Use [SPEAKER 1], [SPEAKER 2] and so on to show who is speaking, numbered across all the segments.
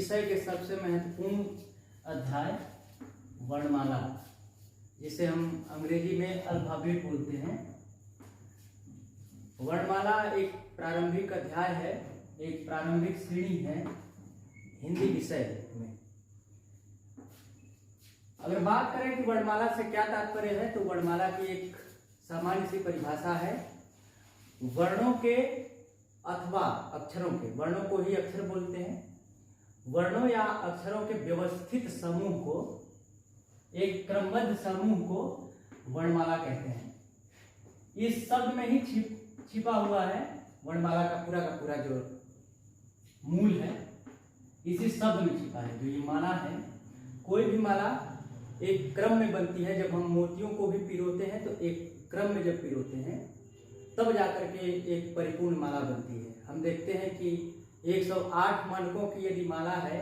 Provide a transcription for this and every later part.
[SPEAKER 1] विषय के सबसे महत्वपूर्ण अध्याय वर्णमाला, जिसे हम अंग्रेजी में अल्फाबेट बोलते हैं। वर्णमाला एक प्रारंभिक अध्याय है, एक प्रारंभिक श्रेणी है हिंदी विषय में। अगर बात करें कि वर्णमाला से क्या तात्पर्य है, तो वर्णमाला की एक सामान्य सी परिभाषा है, वर्णों के अथवा अक्षरों के, वर्णों को ही अक्षर बोलते हैं, वर्णों या अक्षरों के व्यवस्थित समूह को, एक क्रमबद्ध समूह को वर्णमाला कहते हैं। इस शब्द में ही छिपा हुआ है वर्णमाला का पूरा जो मूल है, इसी शब्द में छिपा है। जो ये माला है, कोई भी माला एक क्रम में बनती है। जब हम मोतियों को भी पिरोते हैं तो एक क्रम में जब पिरोते हैं तब जाकर के एक परिपूर्ण माला बनती है। हम देखते हैं कि 108 मनकों की यदि माला है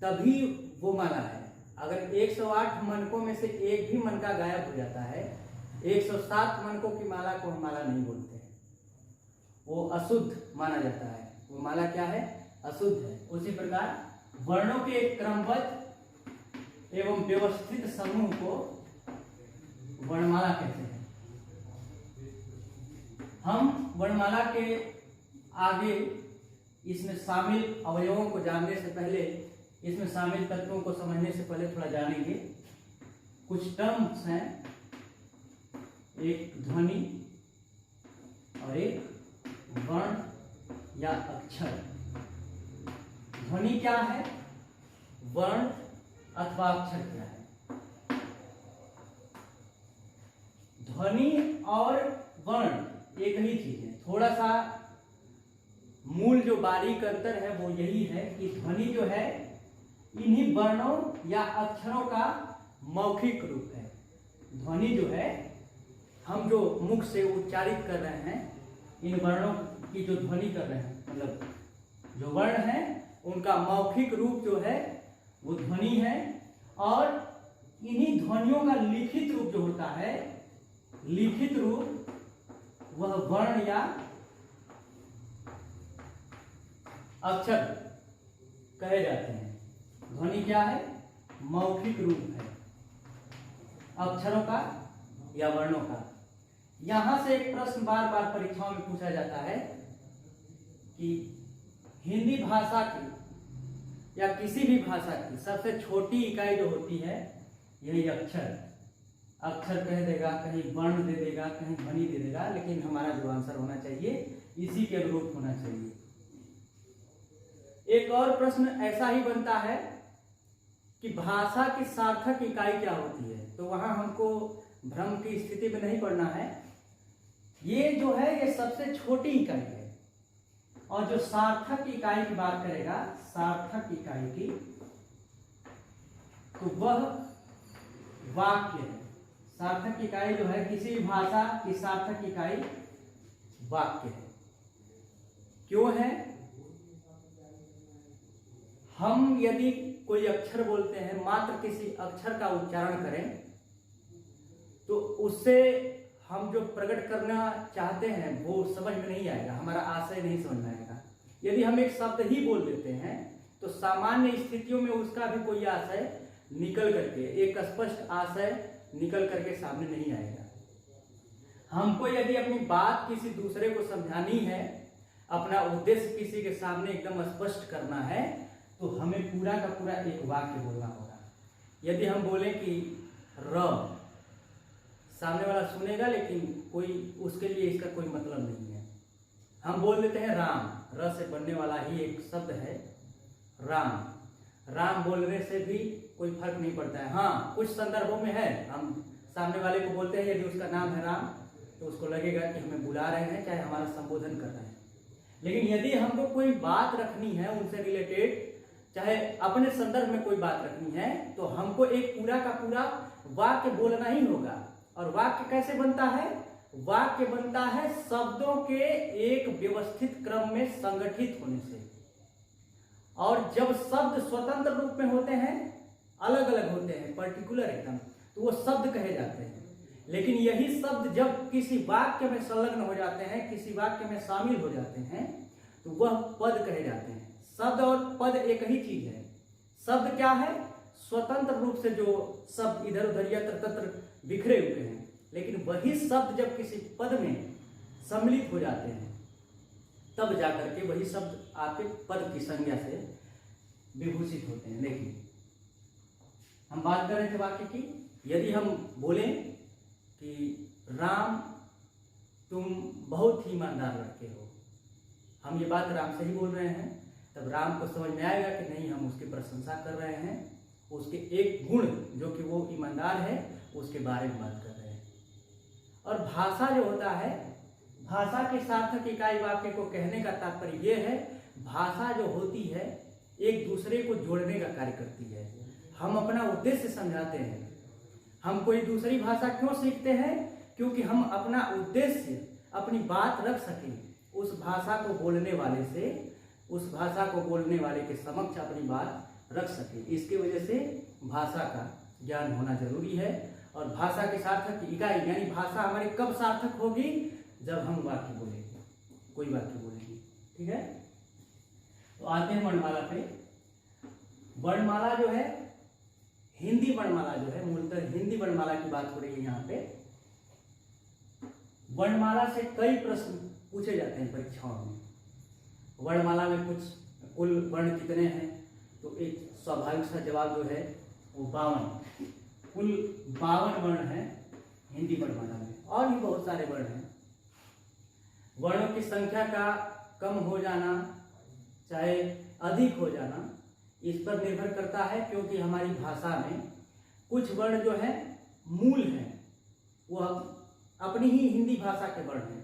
[SPEAKER 1] तभी वो माला है। अगर 108 मनकों में से एक भी मनका गायब हो जाता है, 107 मनकों की माला को हम माला नहीं बोलते हैं, वो अशुद्ध माना जाता है। वो माला क्या है? अशुद्ध है। उसी प्रकार वर्णों के एक क्रमबद्ध एवं व्यवस्थित समूह को वर्णमाला कहते हैं। हम वर्णमाला के आगे इसमें शामिल अवयवों को जानने से पहले, इसमें शामिल तत्वों को समझने से पहले थोड़ा जानेंगे। कुछ टर्म्स हैं, एक ध्वनि और एक वर्ण या अक्षर। ध्वनि क्या है, वर्ण अथवा अक्षर क्या है? ध्वनि और वर्ण एक ही चीज है। थोड़ा सा मूल जो बारीक अंतर है वो यही है कि ध्वनि जो है इन्हीं वर्णों या अक्षरों का मौखिक रूप है। ध्वनि जो है, हम जो मुख से उच्चारित कर रहे हैं, इन वर्णों की जो ध्वनि कर रहे हैं, मतलब जो वर्ण है उनका मौखिक रूप जो है वो ध्वनि है। और इन्हीं ध्वनियों का लिखित रूप जो होता है, लिखित रूप वह वर्ण या अक्षर कहे जाते हैं। ध्वनि क्या है? मौखिक रूप है अक्षरों का या वर्णों का। यहां से एक प्रश्न बार बार परीक्षाओं में पूछा जाता है कि हिंदी भाषा की या किसी भी भाषा की सबसे छोटी इकाई जो होती है यही अक्षर। अक्षर कह देगा, कहीं वर्ण दे देगा, कहीं ध्वनि दे देगा, लेकिन हमारा जो आंसर होना चाहिए इसी के अनुरूप होना चाहिए। एक और प्रश्न ऐसा ही बनता है कि भाषा की सार्थक इकाई क्या होती है, तो वहां हमको भ्रम की स्थिति में नहीं पड़ना है। ये जो है ये सबसे छोटी इकाई है, और जो सार्थक इकाई की बात करेगा, सार्थक इकाई की, तो वह वाक्य है। सार्थक इकाई जो है किसी भी भाषा की सार्थक इकाई वाक्य है। क्यों है? हम यदि कोई अक्षर बोलते हैं, मात्र किसी अक्षर का उच्चारण करें, तो उससे हम जो प्रकट करना चाहते हैं वो समझ में नहीं आएगा, हमारा आशय नहीं समझ में आएगा। यदि हम एक शब्द ही बोल देते हैं तो सामान्य स्थितियों में उसका भी कोई आशय निकल करके, एक स्पष्ट आशय निकल करके सामने नहीं आएगा। हमको यदि अपनी बात किसी दूसरे को समझानी है, अपना उद्देश्य किसी के सामने एकदम स्पष्ट करना है, तो हमें पूरा का पूरा एक वाक्य बोलना होगा। यदि हम बोले कि र, सामने वाला सुनेगा लेकिन कोई उसके लिए इसका कोई मतलब नहीं है। हम बोल देते हैं राम, र से बनने वाला ही एक शब्द है राम। राम बोलने से भी कोई फर्क नहीं पड़ता है। हाँ, कुछ संदर्भों में है, हम सामने वाले को बोलते हैं, यदि उसका नाम है राम तो उसको लगेगा कि हमें बुला रहे हैं, चाहे हमारा संबोधन कर रहे हैं। लेकिन यदि हमको कोई बात रखनी है उनसे रिलेटेड, चाहे अपने संदर्भ में कोई बात रखनी है, तो हमको एक पूरा का पूरा वाक्य बोलना ही होगा। और वाक्य कैसे बनता है? वाक्य बनता है शब्दों के एक व्यवस्थित क्रम में संगठित होने से। और जब शब्द स्वतंत्र रूप में होते हैं, अलग अलग होते हैं, पर्टिकुलर एकदम, तो वो शब्द कहे जाते हैं। लेकिन यही शब्द जब किसी वाक्य में संलग्न हो जाते हैं, किसी वाक्य में शामिल हो जाते हैं, तो वह पद कहे जाते हैं। शब्द और पद एक ही चीज है। शब्द क्या है? स्वतंत्र रूप से जो शब्द इधर उधर यत्र तत्र बिखरे हुए हैं, लेकिन वही शब्द जब किसी पद में सम्मिलित हो जाते हैं तब जाकर के वही शब्द आपके पद की संज्ञा से विभूषित होते हैं। देखिए, हम बात कर रहे थे वाक्य की। यदि हम बोलें कि राम तुम बहुत ही ईमानदार लड़के हो, हम ये बात राम से ही बोल रहे हैं, तब राम को समझ में आएगा कि नहीं, हम उसकी प्रशंसा कर रहे हैं, उसके एक गुण जो कि वो ईमानदार है उसके बारे में बात कर रहे हैं। और भाषा जो होता है, भाषा के सार्थक इकाई वाक्य को कहने का तात्पर्य यह है, भाषा जो होती है एक दूसरे को जोड़ने का कार्य करती है। हम अपना उद्देश्य समझाते हैं। हम कोई दूसरी भाषा क्यों सीखते हैं? क्योंकि हम अपना उद्देश्य, अपनी बात रख सकें उस भाषा को बोलने वाले से, उस भाषा को बोलने वाले के समक्ष अपनी बात रख सके। इसकी वजह से भाषा का ज्ञान होना जरूरी है। और भाषा के सार्थक इकाई यानी भाषा हमारी कब सार्थक होगी? जब हम वाक्य बोलेंगे, कोई वाक्य बोलेंगे। ठीक है, तो आते हैं वर्णमाला पे। वर्णमाला जो है, हिंदी वर्णमाला जो है, मूलतः हिंदी वर्णमाला की बात हो रही है यहाँ पे। वर्णमाला से कई प्रश्न पूछे जाते हैं परीक्षाओं में। वर्णमाला में कुछ कुल वर्ण कितने हैं? तो एक स्वाभाविक सा जवाब जो है वो 52, कुल 52 वर्ण हैं हिंदी वर्णमाला में। और भी बहुत सारे वर्ण हैं। वर्णों की संख्या का कम हो जाना चाहे अधिक हो जाना इस पर निर्भर करता है, क्योंकि हमारी भाषा में कुछ वर्ण जो है मूल हैं, वो अपनी ही हिंदी भाषा के वर्ण हैं।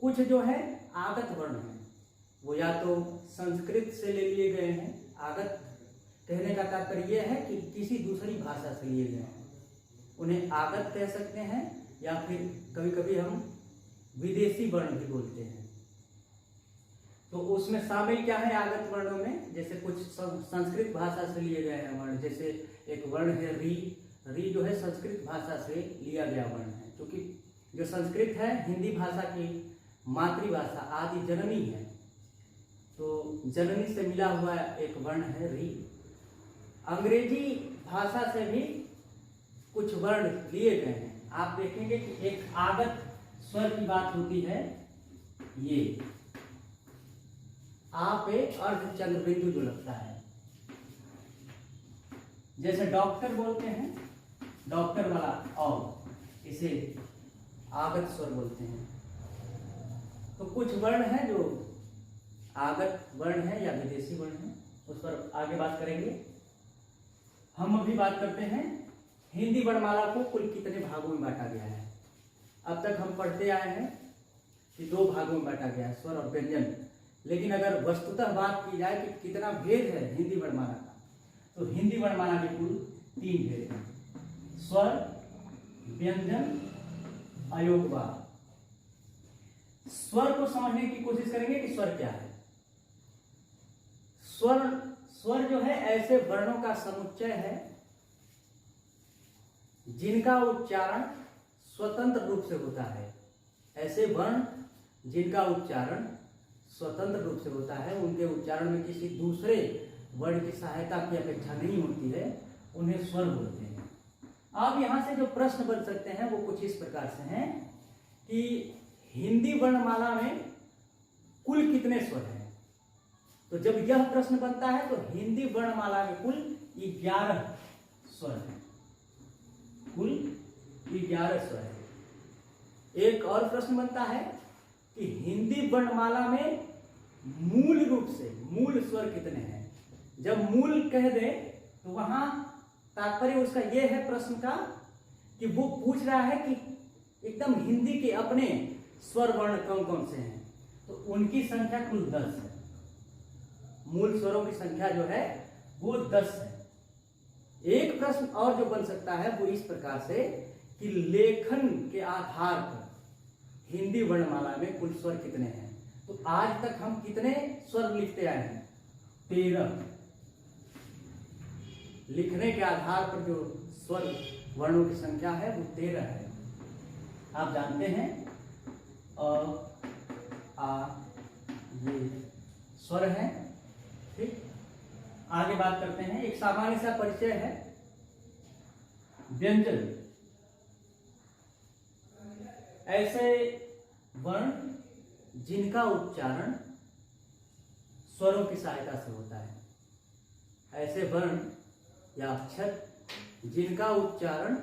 [SPEAKER 1] कुछ जो है आगत वर्ण हैं, वो या तो संस्कृत से ले लिए गए हैं। आगत कहने का तात्पर्य यह है कि किसी दूसरी भाषा से लिए गए हैं, उन्हें आगत कह सकते हैं। या फिर कभी कभी हम विदेशी वर्ण भी बोलते हैं। तो उसमें शामिल क्या है आगत वर्णों में? जैसे कुछ संस्कृत भाषा से लिए गए हैं वर्ण। जैसे एक वर्ण है री। री जो है संस्कृत भाषा से लिया गया वर्ण है, क्योंकि जो संस्कृत है हिंदी भाषा की मातृभाषा आदि जननी है, तो जननी से मिला हुआ एक वर्ण है री। अंग्रेजी भाषा से भी कुछ वर्ण लिए गए हैं। आप देखेंगे कि एक आगत स्वर की बात होती है, ये आ पे अर्ध चंद्र बिंदु जो लगता है। जैसे डॉक्टर बोलते हैं, डॉक्टर वाला और इसे आगत स्वर बोलते हैं। तो कुछ वर्ण है जो आगत वर्ण है या विदेशी वर्ण है, उस पर आगे बात करेंगे। हम अभी बात करते हैं हिंदी वर्णमाला को कुल कितने भागों में बांटा गया है। अब तक हम पढ़ते आए हैं कि 2 भागों में बांटा गया है, स्वर और व्यंजन। लेकिन अगर वस्तुतः बात की जाए कि कितना भेद है हिंदी वर्णमाला का, तो हिंदी वर्णमाला के कुल 3 भेद हैं: स्वर, व्यंजन, अयोगवाद। स्वर को समझने की कोशिश करेंगे कि स्वर क्या है। स्वर जो है ऐसे वर्णों का समुच्चय है जिनका उच्चारण स्वतंत्र रूप से होता है। ऐसे वर्ण जिनका उच्चारण स्वतंत्र रूप से होता है, उनके उच्चारण में किसी दूसरे वर्ण की सहायता की अपेक्षा नहीं होती है, उन्हें स्वर बोलते हैं। अब यहाँ से जो प्रश्न बन सकते हैं वो कुछ इस प्रकार से हैं कि हिंदी वर्णमाला में कुल कितने स्वर हैं। तो जब यह प्रश्न बनता है तो हिंदी वर्णमाला में कुल 11 स्वर हैं, कुल 11 स्वर हैं। एक और प्रश्न बनता है कि हिंदी वर्णमाला में मूल रूप से मूल स्वर कितने हैं। जब मूल कह दे तो वहां तात्पर्य उसका यह है प्रश्न का कि वो पूछ रहा है कि एकदम हिंदी के अपने स्वर वर्ण कौन कौन से हैं। तो उनकी संख्या कुल 10 है। मूल स्वरों की संख्या जो है वो 10 है। एक प्रश्न और जो बन सकता है वो इस प्रकार से कि लेखन के आधार पर हिंदी वर्णमाला में कुल स्वर कितने हैं। तो आज तक हम कितने स्वर लिखते आए हैं? 13। लिखने के आधार पर जो स्वर वर्णों की संख्या है वो 13 है। आप जानते हैं अ, आ, ये स्वर हैं, ठीक। आगे बात करते हैं। एक सामान्य सा परिचय है। व्यंजन ऐसे वर्ण जिनका उच्चारण स्वरों की सहायता से होता है। ऐसे वर्ण या अक्षर जिनका उच्चारण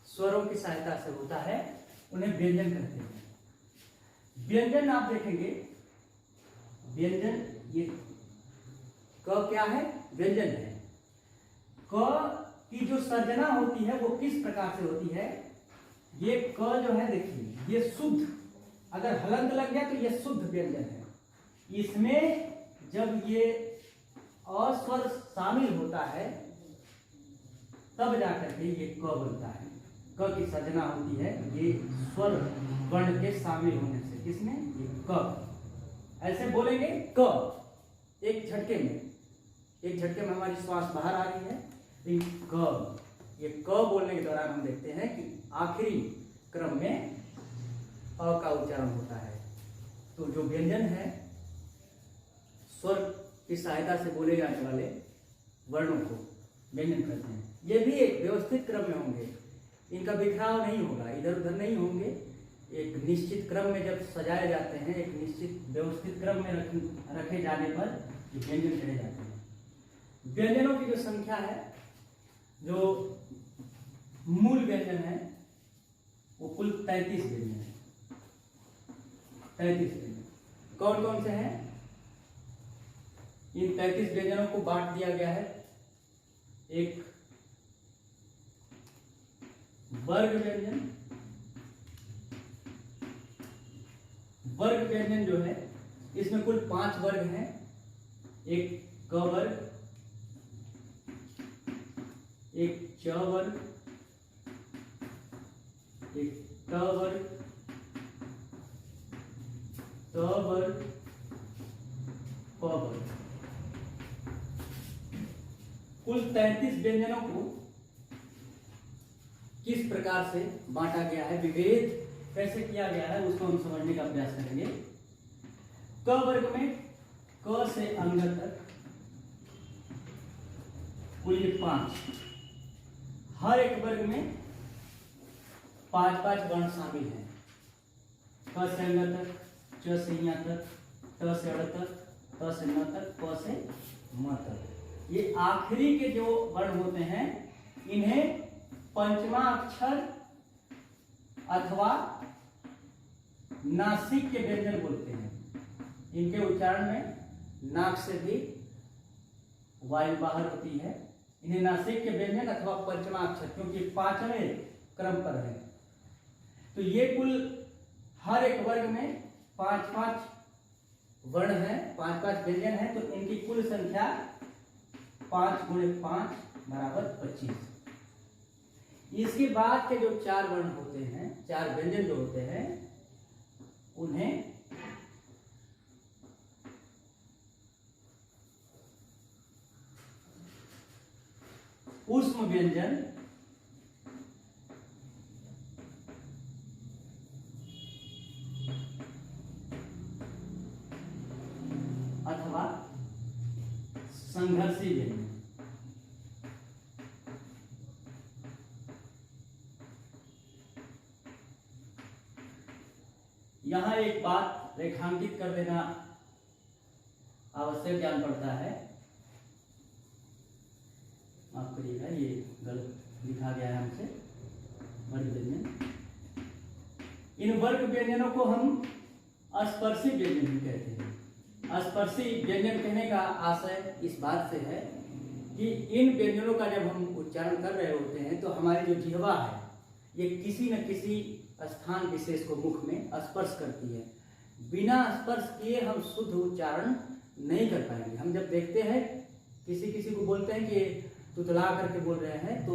[SPEAKER 1] स्वरों की सहायता से होता है उन्हें व्यंजन कहते हैं। व्यंजन आप देखेंगे, व्यंजन ये क क्या है? व्यंजन है। क की जो सर्जना होती है वो किस प्रकार से होती है? ये क जो है देखिए, ये शुद्ध, अगर हलंत लग गया तो ये शुद्ध व्यंजन है। इसमें जब ये अस्वर शामिल होता है तब जाकर के ये क बनता है। क की सर्जना होती है ये स्वर वर्ण के शामिल होने से। किसमें? ये क। ऐसे बोलेंगे क, एक झटके में हमारी श्वास बाहर आ रही है, लेकिन क, ये क बोलने के दौरान हम देखते हैं कि आखिरी क्रम में अ का उच्चारण होता है। तो जो व्यंजन है स्वर की सहायता से बोले जाने वाले वर्णों को व्यंजन कहते हैं। ये भी एक व्यवस्थित क्रम में होंगे, इनका बिखराव नहीं होगा, इधर उधर नहीं होंगे। एक निश्चित क्रम में जब सजाए जाते हैं, एक निश्चित व्यवस्थित क्रम में रखे जाने पर ये व्यंजन कहे जाते हैं। व्यंजनों की जो संख्या है, जो मूल व्यंजन है वो कुल 33 व्यंजन है। 33 व्यंजन कौन कौन से हैं? इन 33 व्यंजनों को बांट दिया गया है। एक वर्ग व्यंजन, वर्ग व्यंजन जो है इसमें कुल 5 वर्ग हैं। एक क वर्ग, एक च वर्ग, एक ट वर्ग, त वर्ग, प वर्ग। कुल 33 व्यंजनों को किस प्रकार से बांटा गया है, विभेद कैसे किया गया है, उसको हम समझने का प्रयास करेंगे। क वर्ग में क से अंग तक कुल 5, हर एक वर्ग में 5-5 वर्ण शामिल हैं। क से अंग तक, च से ञ तक, ट से अड़ तक, त से न तक, प से म तक। ये आखिरी के जो वर्ण होते हैं इन्हें पंचमा अक्षर अथवा नासिक के व्यंजन बोलते हैं। इनके उच्चारण में नाक से भी वायु बाहर होती है। इन्हें नासिक के व्यंजन अथवा पंचमा अक्षर, क्योंकि 5वें क्रम पर है। तो ये कुल हर एक वर्ग में 5-5 वर्ण हैं, 5-5 व्यंजन हैं। तो इनकी कुल संख्या 5 × 5 = 25। इसके बाद के जो 4 वर्ण होते हैं, 4 व्यंजन जो होते हैं, उन्हें ऊष्म व्यंजन अथवा संघर्षी व्यंजन। यहां एक बात रेखांकित कर देना आवश्यक जान पड़ता है। माफ करिएगा, ये गलत लिखा गया है हमसे। वर्ग व्यंजन, इन वर्ग व्यंजनों को हम स्पर्शी व्यंजन भी कहते हैं। स्पर्शी व्यंजन कहने का आशय इस बात से है कि इन व्यंजनों का जब हम उच्चारण कर रहे होते हैं तो हमारी जो जिह्वा है ये किसी न किसी स्थान विशेष को मुख में स्पर्श करती है। बिना स्पर्श किए हम शुद्ध उच्चारण नहीं कर पाएंगे। हम जब देखते हैं किसी को बोलते हैं कि तुतला करके बोल रहे हैं, तो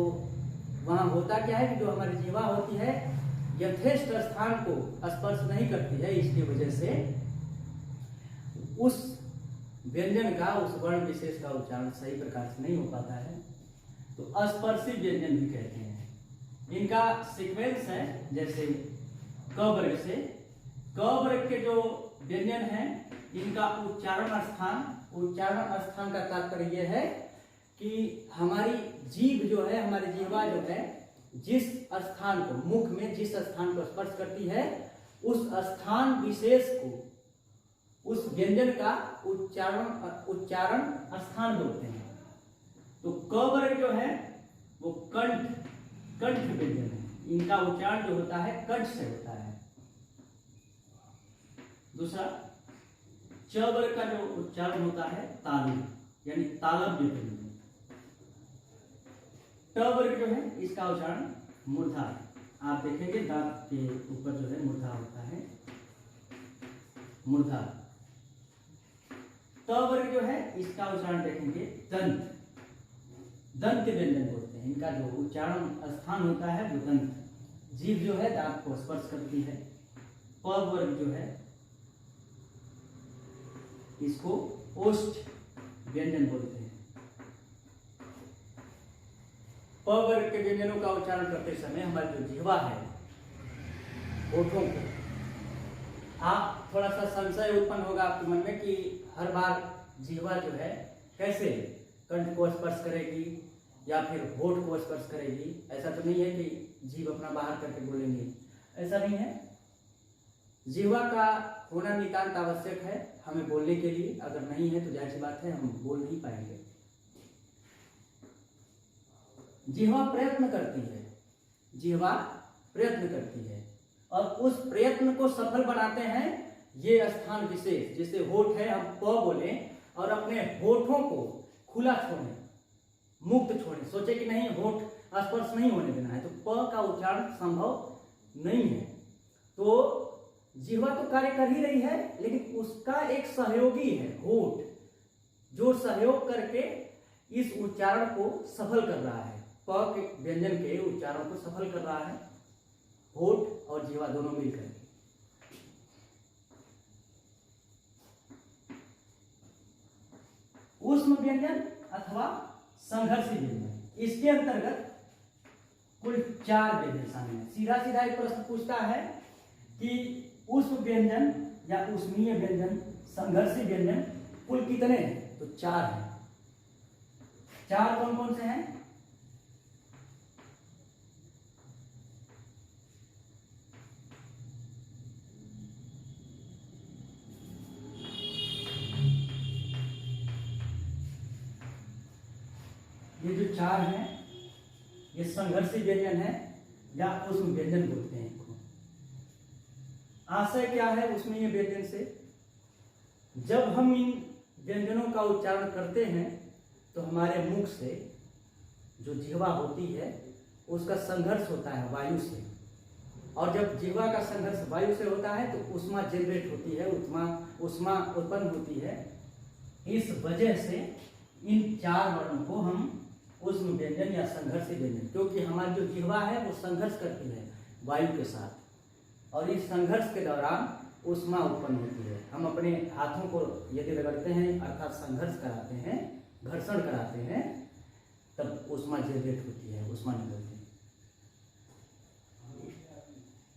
[SPEAKER 1] वहां होता क्या है कि जो हमारी जीवा होती है यथेष्ट स्थान को स्पर्श नहीं करती है। इसकी वजह से उस व्यंजन का, उस वर्ण विशेष का उच्चारण सही प्रकार से नहीं हो पाता है। तो अस्पर्शी व्यंजन भी कहते हैं। इनका सीक्वेंस है जैसे क वर्ग से। क वर्ग के जो व्यंजन हैं इनका उच्चारण स्थान उच्चारण स्थान का तात्पर्य यह है कि हमारी जीभ जो है, हमारी जिह्वा जो है, जिस स्थान को, मुख में जिस स्थान को स्पर्श करती है, उस स्थान विशेष को, उस व्यंजन का उच्चारण स्थान बोलते हैं। तो क वर्ग जो है वो कंठ व्यंजन है, इनका उच्चारण जो होता है कंठ से होता है। दूसरा च वर्ग का जो उच्चारण होता है तालु, यानी तालव्य व्यंजन। ट वर्ग जो है इसका उच्चारण मूर्धा, आप देखेंगे दांत के ऊपर जो है मूर्धा होता है, मूर्धा। त वर्ग जो है इसका उच्चारण देखेंगे दंत, दंत व्यंजन बोलते हैं। इनका जो उच्चारण स्थान होता है वो दंत, जीभ जो है दांत को स्पर्श करती है। प वर्ग जो है इसको ओष्ठ व्यंजन बोलते हैं। प वर्ग के व्यंजनों का उच्चारण करते समय हमारी जो जिह्वा है, होठों को, आप थोड़ा सा संशय उत्पन्न होगा आपके मन में कि हर बार जिह्वा जो है कैसे कंठ को स्पर्श करेगी या फिर होठ को स्पर्श करेगी। ऐसा तो नहीं है कि जीभ अपना बाहर करके बोलेंगे, ऐसा नहीं है। जिह्वा का होना नितांत आवश्यक है हमें बोलने के लिए, अगर नहीं है तो जाहिर सी बात है हम बोल नहीं पाएंगे। जिह्वा प्रयत्न करती है, जिह्वा प्रयत्न करती है, और उस प्रयत्न को सफल बनाते हैं ये स्थान विशेष। जैसे होठ है, हम प बोले और अपने होठों को खुला छोड़ें, मुक्त छोड़ें, सोचे कि नहीं होठ स्पर्श नहीं होने देना है, तो प का उच्चारण संभव नहीं है। तो जिह्वा तो कार्य कर ही रही है, लेकिन उसका एक सहयोगी है होठ, जो सहयोग करके इस उच्चारण को सफल कर रहा है। प के व्यंजन के उच्चारण को सफल कर रहा है होठ और जिह्वा दोनों मिलकर। ऊष्म व्यंजन अथवा संघर्षी व्यंजन, इसके अंतर्गत कुल 4 व्यंजन शामिल है। सीधा सीधा एक प्रश्न पूछता है कि ऊष्म व्यंजन या ऊष्मीय व्यंजन, संघर्षी व्यंजन कुल कितने हैं? तो 4 हैं। 4 कौन कौन से हैं? ये जो 4 हैं ये संघर्षी व्यंजन है या ऊष्म व्यंजन बोलते हैं इनको। आशय क्या है ऊष्मीय व्यंजन से? जब हम इन व्यंजनों का उच्चारण करते हैं तो हमारे मुख से जो जिह्वा होती है उसका संघर्ष होता है वायु से, और जब जिह्वा का संघर्ष वायु से होता है तो ऊष्मा जनरेट होती है, ऊष्मा उत्पन्न होती है। इस वजह से इन 4 वर्णों को हम ऊष्म व्यंजन या संघर्षी व्यंजन, क्योंकि हमारी जो जिह्वा है वो संघर्ष करती है वायु के साथ, और इस संघर्ष के दौरान ऊष्मा उत्पन्न होती है। हम अपने हाथों को यदि रगड़ते हैं अर्थात संघर्ष कराते हैं, घर्षण कराते हैं, तब ऊष्मा जनरेट होती है, ऊष्मा निकलती है।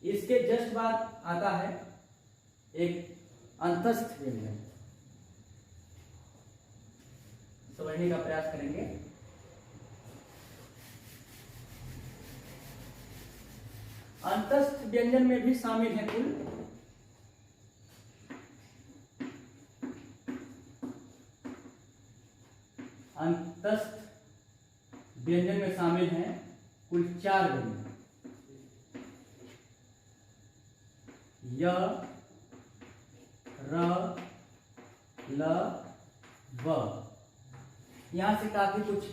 [SPEAKER 1] इसके जस्ट बाद आता है एक अंतस्थ व्यंजन, समझने का प्रयास करेंगे। अंतस्थ व्यंजन में भी शामिल है कुल 4 व्यंजन। य, र, ल, व। यहां से काफी कुछ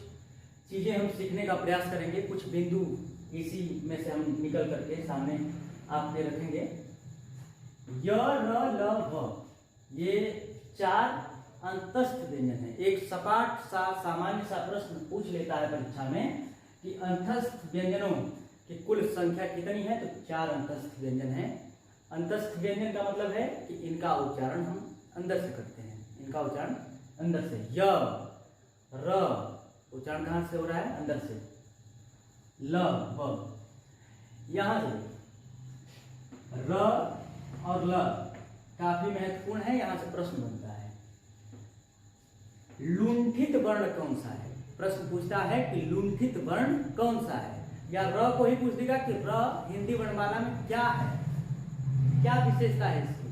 [SPEAKER 1] चीजें हम सीखने का प्रयास करेंगे, कुछ बिंदु इसी में से हम निकल करके सामने आपके रखेंगे। य, र, ल, व, ये 4 अंतस्थ व्यंजन है। एक सपाट सा सामान्य सा प्रश्न पूछ लेता है परीक्षा में कि अंतस्थ व्यंजनों की कुल संख्या कितनी है, तो 4 अंतस्थ व्यंजन है। अंतस्थ व्यंजन का मतलब है कि इनका उच्चारण हम अंदर से करते हैं, इनका उच्चारण अंदर से। य, र, उच्चारण कहां से हो रहा है? अंदर से। ल, व, यहां से र और ल काफी महत्वपूर्ण है, यहां से प्रश्न बनता है। लुंठित वर्ण कौन सा है। प्रश्न पूछता है कि लुंठित वर्ण कौन सा है, या र को ही पूछ देगा कि र हिंदी वर्णमाला में क्या है, क्या विशेषता है इसकी।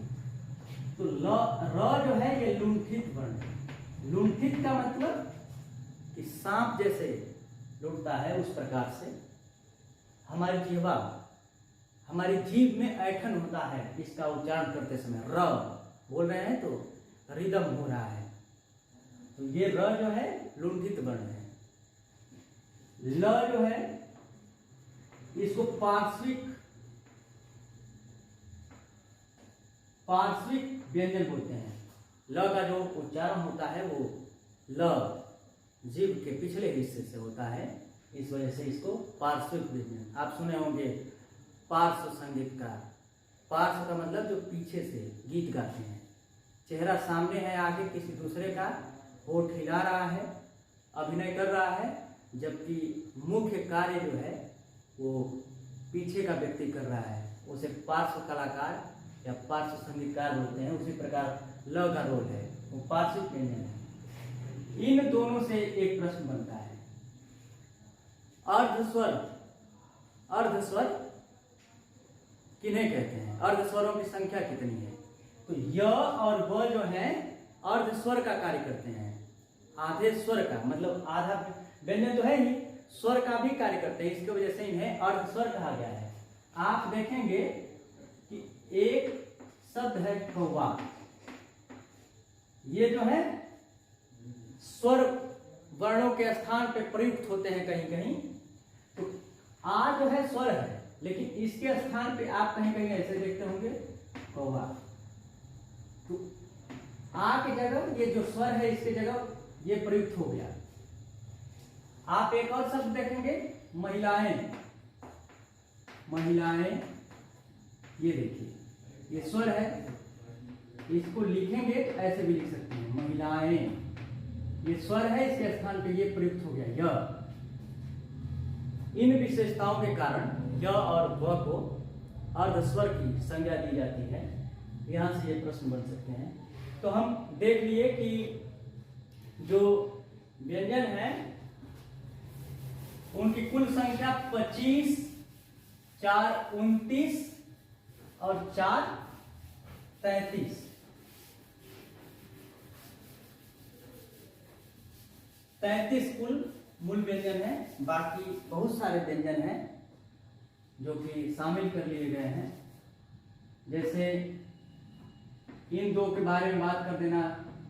[SPEAKER 1] तो र जो है ये लुंठित वर्ण है। लुंठित का मतलब कि सांप जैसे लुटता है उस प्रकार से हमारी जिह्वा, हमारी जीभ में ऐठन होता है इसका उच्चारण करते समय। र बोल रहे हैं तो रिदम हो रहा है, तो ये र जो है लुंठित वर्ण है। ल जो है इसको पार्श्विक व्यंजन बोलते हैं। ल का जो उच्चारण होता है वो ल जीभ के पिछले हिस्से से होता है, इस वजह से इसको पार्श्विक व्यंजन। आप सुने होंगे पार्श्व संगीतकार। पार्श्व का मतलब जो पीछे से गीत गाते हैं, चेहरा सामने है आगे किसी दूसरे का, होठ हिला रहा है, अभिनय कर रहा है, जबकि मुख्य कार्य जो है वो पीछे का व्यक्ति कर रहा है, उसे पार्श्व कलाकार या पार्श्व संगीतकार बोलते हैं। उसी प्रकार ल का रोल है वो पार्श्विक व्यंजन है। इन दोनों से एक प्रश्न बनता है, अर्धस्वर किन्हें कहते हैं, अर्धस्वरों की संख्या कितनी है। तो य और व जो है अर्धस्वर का कार्य करते हैं, आधे स्वर का, मतलब आधा व्यंजन तो है ही, स्वर का भी कार्य करते हैं, इसकी वजह से इन्हें अर्धस्वर कहा गया है। आप देखेंगे कि एक शब्द है कौवा, ये जो है स्वर वर्णों के स्थान पे प्रयुक्त होते हैं कहीं कहीं। तो आ जो है स्वर है, लेकिन इसके स्थान पे आप कहीं कहीं ऐसे देखते होंगे कौवा। तो आ की जगह ये जो स्वर है इसकी जगह ये प्रयुक्त हो गया। आप एक और शब्द देखेंगे महिलाएं, महिलाएं, ये देखिए ये स्वर है, इसको लिखेंगे तो ऐसे भी लिख सकते हैं महिलाएं, ये स्वर है, इसके स्थान पे ये प्रयुक्त हो गया य। इन विशेषताओं के कारण य और व को अर्धस्वर की संज्ञा दी जाती है। यहां से ये प्रश्न बन सकते हैं। तो हम देख लिए कि जो व्यंजन है उनकी कुल संख्या 25, 4 29 और 4 33। 33 कुल मूल व्यंजन है। बाकी बहुत सारे व्यंजन हैं जो कि शामिल कर लिए गए हैं। जैसे इन दो के बारे में बात कर देना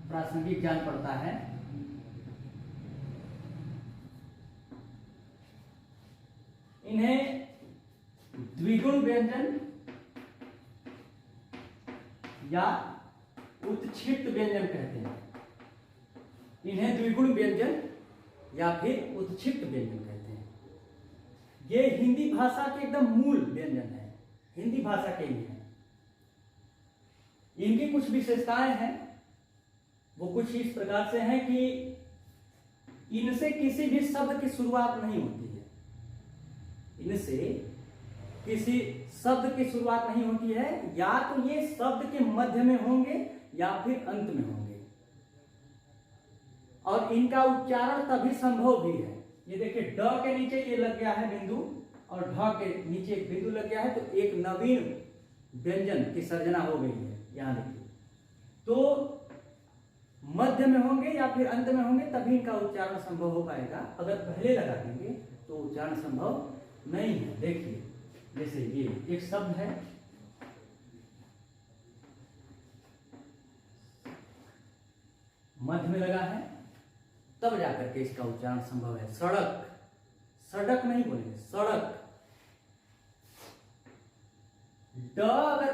[SPEAKER 1] प्रासंगिक जान पड़ता है। इन्हें द्विगुण व्यंजन या उत्क्षिप्त व्यंजन कहते हैं। इन्हें द्विगुण व्यंजन या फिर उत्क्षिप्त व्यंजन कहते हैं। ये हिंदी भाषा के एकदम मूल व्यंजन है, हिंदी भाषा के ही है। इनकी कुछ विशेषताएं हैं, वो कुछ इस प्रकार से हैं कि इनसे किसी भी शब्द की शुरुआत नहीं होती है। इनसे किसी शब्द की शुरुआत नहीं होती है, या तो ये शब्द के मध्य में होंगे या फिर अंत में होंगे, और इनका उच्चारण तभी संभव भी है। ये देखिए ड के नीचे ये लग गया है बिंदु और ढ के नीचे एक बिंदु लग गया है, तो एक नवीन व्यंजन की सर्जना हो गई है। यहां देखिए, तो मध्य में होंगे या फिर अंत में होंगे तभी इनका उच्चारण संभव हो पाएगा। अगर पहले लगा देंगे तो उच्चारण संभव नहीं है। देखिए जैसे ये एक शब्द है, मध्य में लगा है, तब जाकर के इसका उच्चारण संभव है। सड़क, सड़क नहीं बोलेंगे, सड़क। ड अगर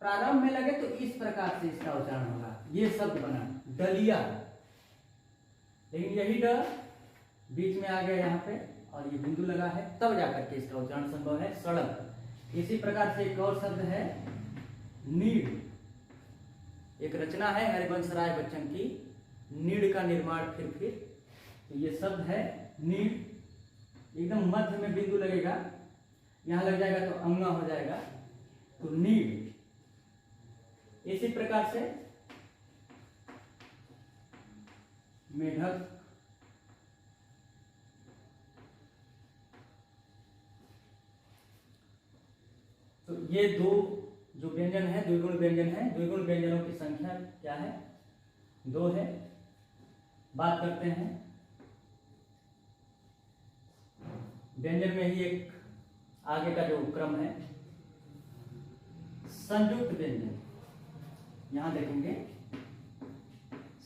[SPEAKER 1] प्रारंभ में लगे तो इस प्रकार से इसका उच्चारण होगा, ये शब्द बना डलिया। लेकिन यही ड बीच में आ गया यहाँ पे और ये बिंदु लगा है, तब जाकर के इसका उच्चारण संभव है, सड़क। इसी प्रकार से एक और शब्द है नीड़। एक रचना है हरिवंश राय बच्चन की, नीड़ का निर्माण फिर। तो ये शब्द है नीड़, एकदम मध्य में बिंदु लगेगा, यहां लग जाएगा तो अंगा हो जाएगा, तो नीड़। इसी प्रकार से मेढक, तो ये दो जो व्यंजन है द्विगुण व्यंजन है। द्विगुण व्यंजनों की संख्या क्या है? 2 है। बात करते हैं व्यंजन में ही एक आगे का जो क्रम है, संयुक्त व्यंजन। यहां देखेंगे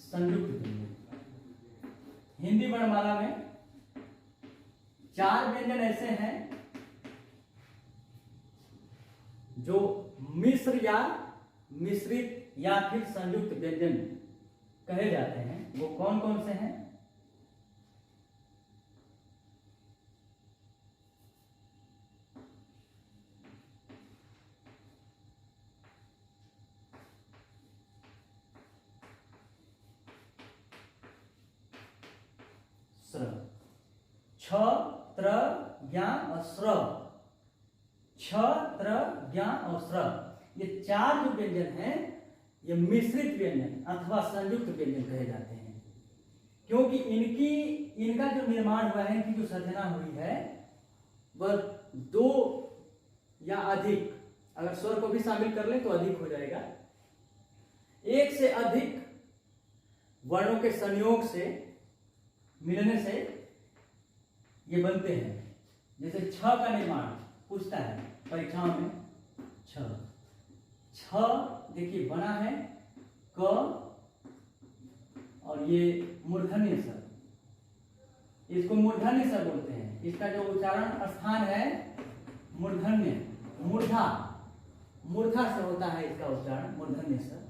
[SPEAKER 1] संयुक्त व्यंजन। हिंदी वर्णमाला में 4 व्यंजन ऐसे हैं जो मिश्र या मिश्रित या फिर संयुक्त व्यंजन कहे जाते हैं। वो कौन कौन से हैं? स्र, छ, त्र, ज्ञा और स्र। छ, त्र, ज्ञा और स्र, ये 4 जो व्यंजन हैं ये मिश्रित व्यंजन अथवा संयुक्त व्यंजन कहे जाते हैं, क्योंकि इनका जो निर्माण हुआ है, इनकी जो सर्जना हुई है वह 2 या अधिक, अगर स्वर को भी शामिल कर ले तो अधिक हो जाएगा, 1 से अधिक वर्णों के संयोग से मिलने से ये बनते हैं। जैसे छ का निर्माण पूछता है परीक्षाओं में, छ देखिए बना है क और ये मूर्धन्य स्वर, इसको मूर्धन्य स्वर बोलते हैं। इसका जो उच्चारण स्थान है मूर्धन्य, मूर्धा से होता है इसका उच्चारण मूर्धन्य स्वर।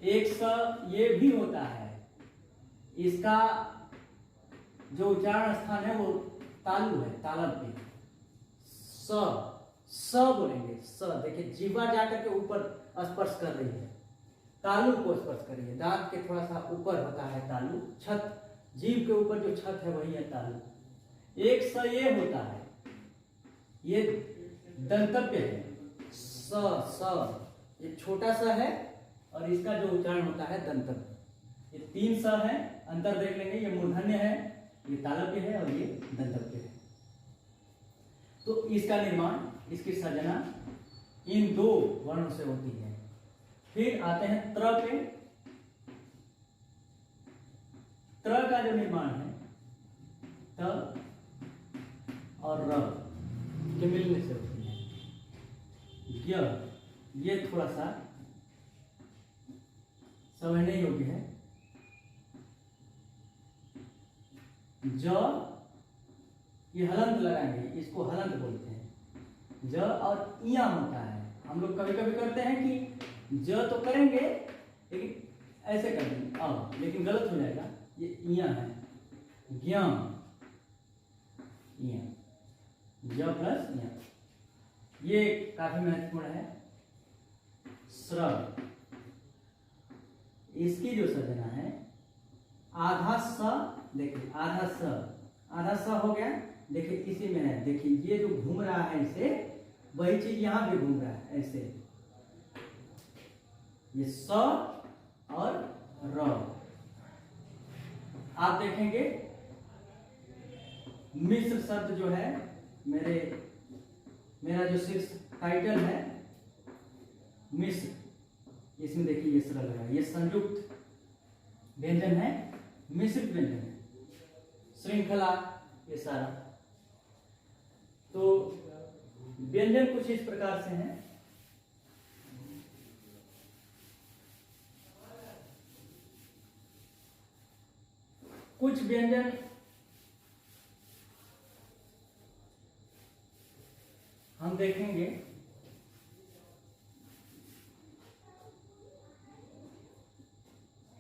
[SPEAKER 1] एक स ये भी होता है, इसका जो उच्चारण स्थान है वो तालु है, तालब पे स बोलेंगे। स देखिए जीवा जाकर के ऊपर स्पर्श कर रही है, तालु को स्पर्श कर रही है, दांत के थोड़ा सा ऊपर होता है तालु, छत जीभ के ऊपर जो छत है वही है तालु। एक स ये होता है, ये दंतव्य है, स ये छोटा सा है और इसका जो उच्चारण होता है दंतव्य। ये 3 स है, अंतर देख लेंगे, ये मूर्धन्य है, ये तालव्य है और ये दंतव्य है। तो इसका निर्माण, इसकी सर्जना इन 2 वर्णों से होती है। फिर आते हैं त्र पे। त्र का जो निर्माण है त और र के मिलने से होती है। ये थोड़ा सा समझने योग्य है। ज ये हलंत लगाएंगे, इसको हलंत बोलते हैं। ज और इया होता है। हम लोग कभी कभी करते हैं कि ज तो करेंगे लेकिन ऐसे कर देंगे, लेकिन गलत हो जाएगा। ये इया है, ज्ञ इया, ज प्लस इया, ये काफी महत्वपूर्ण है। स्र, इसकी जो सर्जना है आधा स, देखिए आधा स हो गया। देखिए इसी में है, देखिए ये जो घूम रहा है इसे, वही चीज यहां भी घूम रहा है ऐसे। ये स और र, आप देखेंगे मिश्र शब्द जो है, मेरा जो शीर्ष टाइटल है मिश्र, इसमें देखिए ये स्र लगा, ये संयुक्त व्यंजन है, मिश्रित व्यंजन है, श्रृंखला ये सारा। तो व्यंजन कुछ इस प्रकार से हैं। कुछ व्यंजन हम देखेंगे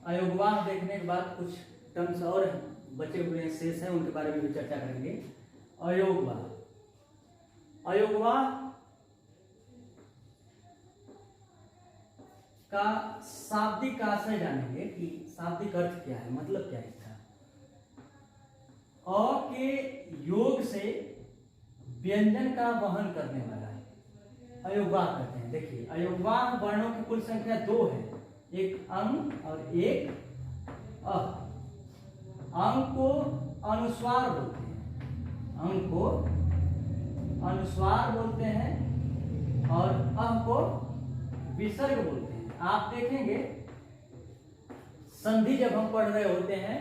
[SPEAKER 1] अयोगवाह देखने के बाद कुछ टर्म्स और बचे हुए शेष हैं, उनके बारे में भी चर्चा करेंगे। अयोगवाह का शाब्दिक आशय जानेंगे कि शाब्दिक अर्थ क्या है, मतलब क्या है इसका। अ के योग से व्यंजन का वहन करने वाला है अयोगवाह कहते हैं। देखिए अयोगवाह वर्णों की कुल संख्या 2 है, एक अंग और एक अंग को अनुस्वार बोलते हैं, अंग को अनुस्वार बोलते हैं और को विसर्ग बोलते हैं। आप देखेंगे संधि जब हम पढ़ रहे होते हैं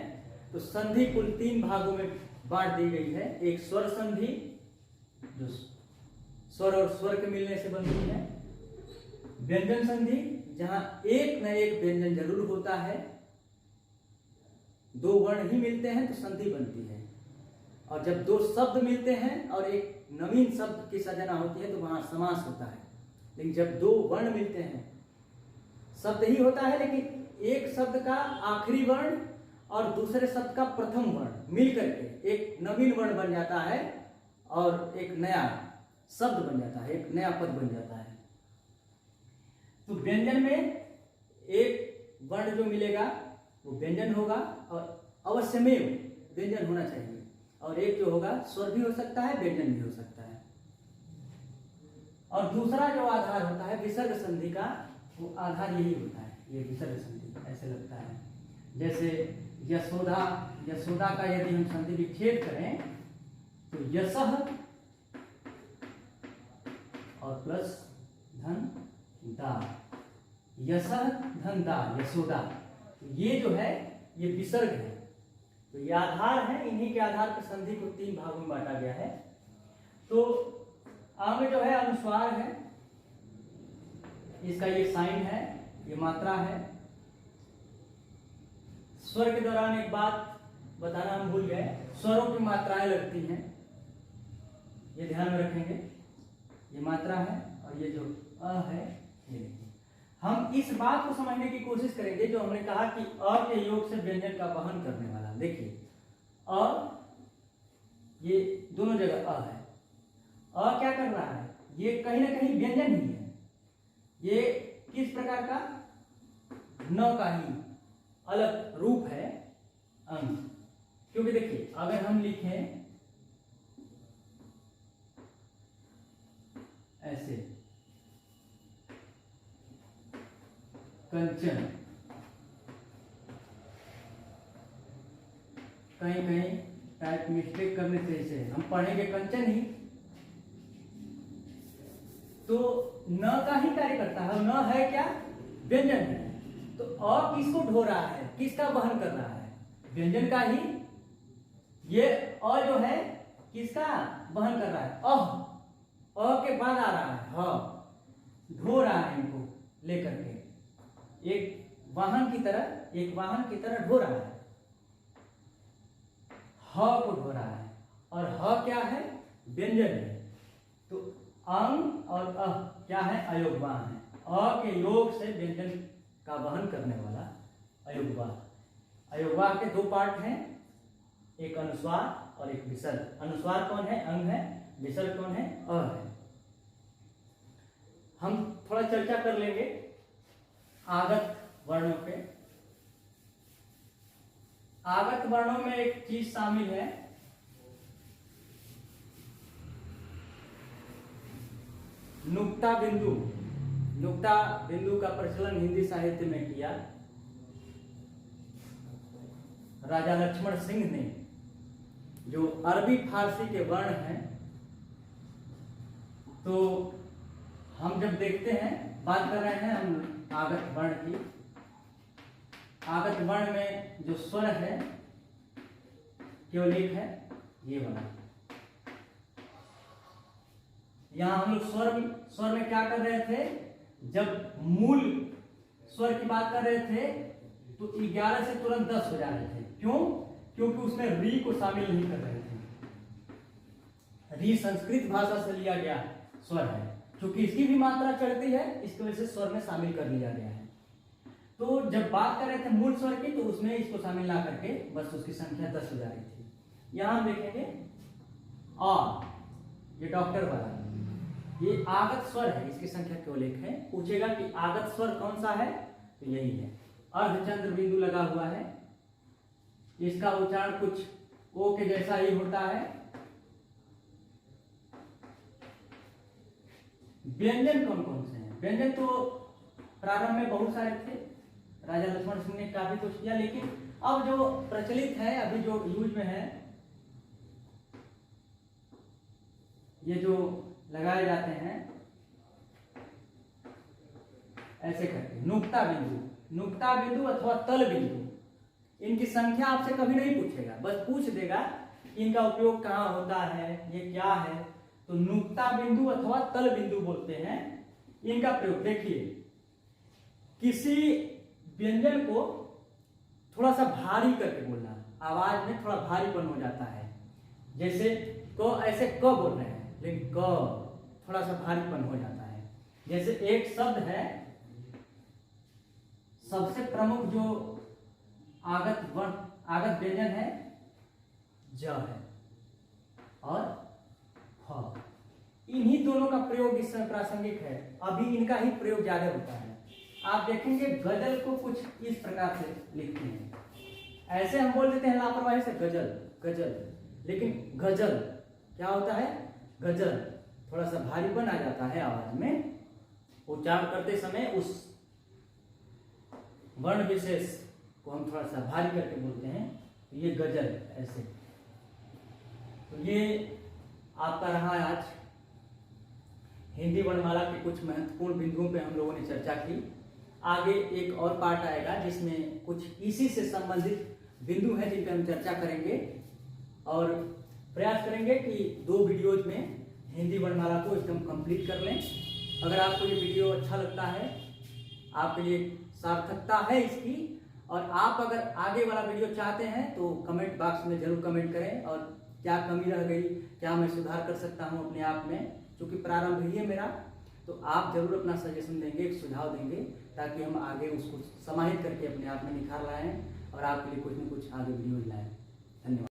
[SPEAKER 1] तो संधि कुल 3 भागों में बांट दी गई है। एक स्वर संधि जो स्वर और स्वर के मिलने से बनती है, व्यंजन संधि जहां एक न एक व्यंजन जरूर होता है, 2 वर्ण ही मिलते हैं तो संधि बनती है, और जब 2 शब्द मिलते हैं और एक नवीन शब्द की सृजना होती है तो वहां समास होता है। लेकिन जब 2 वर्ण मिलते हैं, शब्द ही होता है लेकिन एक शब्द का आखिरी वर्ण और दूसरे शब्द का प्रथम वर्ण मिल करके एक नवीन वर्ण बन जाता है और एक नया शब्द बन जाता है, एक नया पद बन जाता है। तो व्यंजन में एक वर्ण जो मिलेगा वो व्यंजन होगा और अवश्यमेव व्यंजन होना चाहिए, और एक जो होगा स्वर भी हो सकता है, व्यंजन भी हो सकता है। और दूसरा जो आधार होता है विसर्ग संधि का, वो आधार यही होता है, ये विसर्ग संधि ऐसे लगता है। जैसे यशोदा, यशोदा का यदि हम संधि विच्छेद करें तो यशः और प्लस धन दा, यशः धन दा, यशोदा, ये जो है ये विसर्ग है। तो ये आधार है, इन्हीं के आधार पर संधि को 3 भागों में बांटा गया है। तो अंग जो है अनुस्वार है, इसका ये साइन है, ये मात्रा है। स्वर के दौरान एक बात बताना हम भूल गए, स्वरों की मात्राएं लगती हैं, ये ध्यान में रखेंगे। ये मात्रा है और ये जो अ है ये देखिए। हम इस बात को समझने की कोशिश करेंगे जो हमने कहा कि अ के योग से व्यंजन का वहन करने वाला। देखिए अ, ये दोनों जगह अ है, अ क्या कर रहा है, ये कहीं ना कहीं व्यंजन ही है। ये किस प्रकार का, न का ही अलग रूप है अंग। क्योंकि देखिए अगर हम लिखें ऐसे कंचन, कहीं कहीं टाइप मिस्टेक करने से इसे हम पढ़ेंगे कंचन ही, तो न का ही कार्य करता है। न है क्या, व्यंजन है। तो अ किसको ढो रहा है, किसका वहन कर रहा है, व्यंजन का ही। ये अ जो है किसका वहन कर रहा है, अ के बाद आ रहा है ह, ढो रहा है इनको लेकर के, एक वाहन की तरह, एक वाहन की तरह ढो रहा है, ह को ढो रहा है। और ह क्या है, व्यंजन है। तो अंग और अ क्या है, अयोगवाह है। अ के योग से व्यंजन का वहन करने वाला अयोगवाह। अयोगवाह के 2 पार्ट हैं, एक अनुस्वार और एक विसर्ग। अनुस्वार कौन है, अंग है, विसर्ग कौन है, अ है। हम थोड़ा चर्चा कर लेंगे आगत वर्णों पे। आगत वर्णों में एक चीज शामिल है, नुक्ता बिंदु। नुक्ता बिंदु का प्रचलन हिंदी साहित्य में किया राजा लक्ष्मण सिंह ने, जो अरबी फारसी के वर्ण हैं। तो हम जब देखते हैं, बात कर रहे हैं हम आगत वर्ण की। आगत वर्ण में जो स्वर है केवल एक है, ये वाला। यहां हम लोग स्वर में क्या कर रहे थे, जब मूल स्वर की बात कर रहे थे तो 11 से तुरंत 10 हो जा रहे थे। क्यों, क्योंकि उसमें री को शामिल नहीं कर रहे थे। री संस्कृत भाषा से लिया गया स्वर है, क्योंकि इसकी भी मात्रा चढ़ती है, इसकी वजह से स्वर में शामिल कर लिया गया है। तो जब बात कर रहे थे मूल स्वर की, तो उसमें इसको शामिल ना करके बस उसकी संख्या 10 हो जा रही थी। यहां हम देखेंगे आ, ये डॉक्टर वाला, ये आगत स्वर है, इसकी संख्या केवल 1 है। पूछेगा कि आगत स्वर कौन सा है, तो यही है, अर्धचंद्र बिंदु लगा हुआ है। इसका उच्चारण कुछ ओ के जैसा ही होता है। व्यंजन कौन कौन से हैं, व्यंजन तो प्रारंभ में बहुत सारे थे, राजा लक्ष्मण सिंह ने काफी कुछ किया, लेकिन अब जो प्रचलित है, अभी जो यूज में है, ये जो लगाए जाते हैं ऐसे करके नुक्ता बिंदु अथवा तल बिंदु, इनकी संख्या आपसे कभी नहीं पूछेगा, बस पूछ देगा इनका उपयोग कहाँ होता है, ये क्या है। तो नुक्ता बिंदु अथवा तल बिंदु बोलते हैं इनका प्रयोग। देखिए, किसी व्यंजन को थोड़ा सा भारी करके बोलना, आवाज में थोड़ा भारीपन हो जाता है। जैसे क, ऐसे क बोल रहे हैं लेकिन क थोड़ा सा भारीपन हो जाता है। जैसे एक शब्द है, सबसे प्रमुख जो आगत व्यंजन है ज है और फ, इन्हीं दोनों का प्रयोग इस समय प्रासंगिक है, अभी इनका ही प्रयोग ज्यादा होता है। आप देखेंगे गजल को कुछ इस प्रकार से लिखते हैं, ऐसे हम बोल देते हैं लापरवाही से गजल, लेकिन गजल क्या होता है, गजल थोड़ा सा भारीपन आ जाता है आवाज में, उच्चारण करते समय उस वर्ण विशेष को हम थोड़ा सा भारी करके बोलते हैं, तो ये गजल ऐसे। तो ये आपका रहा आज हिंदी वर्णमाला के कुछ महत्वपूर्ण बिंदुओं पे हम लोगों ने चर्चा की। आगे एक और पार्ट आएगा जिसमें कुछ इसी से संबंधित बिंदु हैं जिन पर हम चर्चा करेंगे, और प्रयास करेंगे कि 2 वीडियोज में हिंदी वर्णमाला को एकदम कंप्लीट कर लें। अगर आपको ये वीडियो अच्छा लगता है, आपके लिए सार्थकता है इसकी, और आप अगर आगे वाला वीडियो चाहते हैं तो कमेंट बॉक्स में जरूर कमेंट करें, और क्या कमी रह गई, क्या मैं सुधार कर सकता हूं अपने आप में, क्योंकि प्रारंभ ही है मेरा, तो आप जरूर अपना सजेशन देंगे, एक सुझाव देंगे, ताकि हम आगे उसको समाहित करके अपने आप में निखार लाएं और आपके लिए कुछ न कुछ आगे वीडियोज लाएं। धन्यवाद।